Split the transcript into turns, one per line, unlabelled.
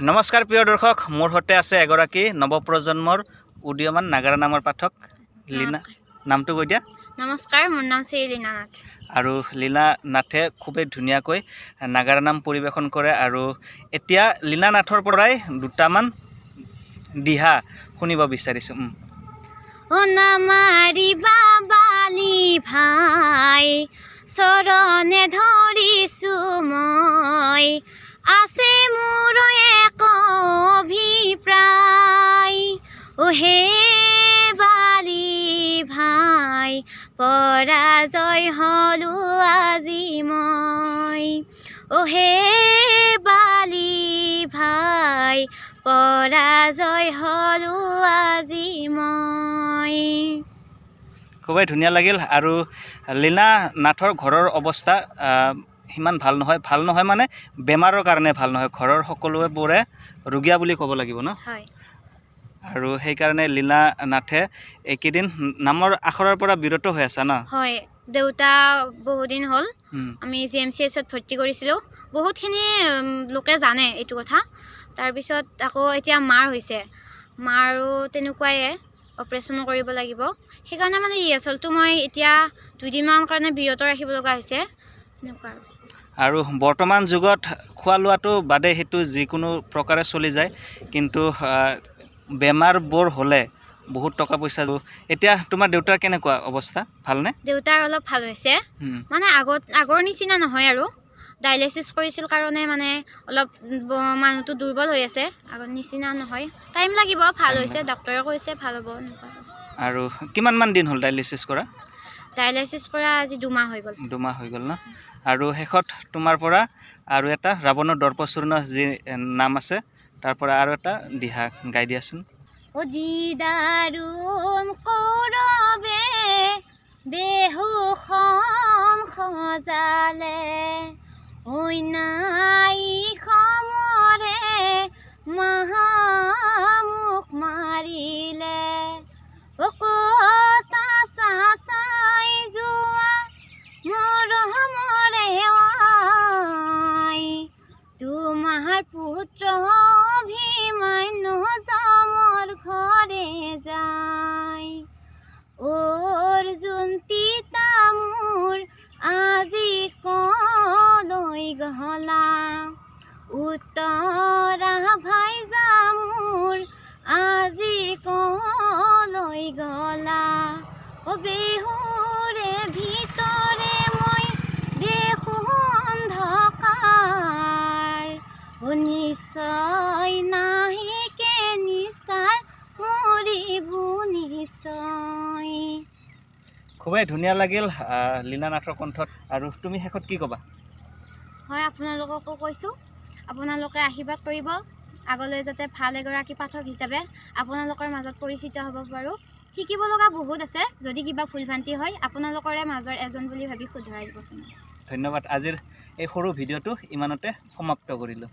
নমস্কাৰ প্ৰিয় দৰ্শক, মোৰ সৈতে আছে এগৰাকী নৱপ্ৰজন্মৰ উদীয়মান নাগাৰা নামৰ পাঠক লীনা। নামটো কৈ দিয়া।
নমস্কাৰ, মোৰ নাম শ্ৰী লীনা নাথ।
আৰু লীনা নাথে খুবেই ধুনীয়াকৈ নাগাৰা নাম পৰিৱেশন কৰে আৰু এতিয়া লীনা নাথৰ পৰাই দুটামান দিহা শুনিব বিচাৰিছোঁ।
নামাৰিবা বালি ভাই, চৰণে ধৰিছোঁ মই, আছে মোৰ এক অভিপ্ৰায়। হে বালি ভাই, পৰাজয় হলো আজি মই। হে বালি ভাই, পৰাজয় হলো আজি মই।
খুবেই ধুনীয়া লাগিল। আৰু লীনা নাথৰ ঘৰৰ অৱস্থা সিমান ভাল নহয় মানে বেমাৰৰ কাৰণে ভাল নহয়। ঘৰৰ সকলোবোৰে ৰোগীয়া বুলি ক'ব লাগিব ন।
হয়।
আৰু সেইকাৰণে লীনা নাথে এইকেইদিন নামৰ আখৰৰ পৰা বিৰত হৈ আছে ন।
হয়, দেউতা বহুদিন হ'ল আমি GMCHত ভৰ্তি কৰিছিলোঁ। বহুতখিনি লোকে জানে এইটো কথা। তাৰপিছত আকৌ এতিয়া মাৰ হৈছে, মাৰো তেনেকুৱাই অপাৰেশ্যনো কৰিব লাগিব। সেইকাৰণে মানে ৰিহাৰ্চেলটো মই এতিয়া 2 দিনমান কাৰণে বিৰত ৰাখিব লগা হৈছে এনেকুৱা।
আৰু বৰ্তমান যুগত খোৱা লোৱাটো বাদে সেইটো যিকোনো প্ৰকাৰে চলি যায়, কিন্তু বেমাৰবোৰ হ'লে বহুত টকা পইচা। এতিয়া তোমাৰ দেউতাৰ কেনেকুৱা অৱস্থা, ভালনে?
দেউতাৰ অলপ ভাল হৈছে, মানে আগৰ নিচিনা নহয় আৰু। ডায়েলাইচিছ কৰিছিল কাৰণে মানে অলপ মানুহটো দুৰ্বল হৈ আছে, আগৰ নিচিনা নহয়। টাইম লাগিব, ভাল হৈছে, ডক্টৰে কৈছে ভাল হ'ব এনেকুৱা।
আৰু কিমানমান দিন হ'ল ডায়েলাইচিছ কৰা?
ডায়েলাইচিছ কৰা আজি 2 মাহ হৈ গ'ল।
2 মাহ হৈ গ'ল ন। আৰু শেষত তোমাৰ পৰা আৰু এটা ৰাৱণৰ দৰ্পচূৰ্ণ যি নাম আছে তাৰ পৰা আৰু এটা দিহা গাই দিয়াচোন।
দিদাৰুম কৰবে বেহুখন সজালে, নাই সমৰে মহামুখ মাৰিলে। কতা চাই যোৱা মৰমৰে আই, তোমাৰ পুত্ৰ অভিমান্য যামৰ ঘৰে যায়। অৰ্জুন পিতা মোৰ আজি কলৈ গলা, উত্তৰা ভাইজা মোৰ আজি কলৈ গলা। বেহুৰে ভিতৰে মই দেখো অন্ধকাৰ, নিশ্চয় নাহিকে নিস্তাৰ মৰিব নিশ্চয়।
খুবেই ধুনীয়া লাগিল লীনা নাথৰ কণ্ঠত। আৰু তুমি শেষত কি ক'বা?
হয়, আপোনালোককো কৈছোঁ, আপোনালোকে আশীৰ্বাদ কৰিব, আগলৈ যাতে ভাল এগৰাকী পাঠক হিচাপে আপোনালোকৰ মাজত পৰিচিত হ'ব পাৰোঁ। শিকিব লগা বহুত আছে, যদি কিবা ভুল ভ্ৰান্তি হয় আপোনালোকৰে মাজৰ এজন বুলি ভাবি শুধৰাই দিব।
ধন্যবাদ। আজিৰ এই সৰু ভিডিঅ'টো ইমানতে সমাপ্ত কৰিলোঁ।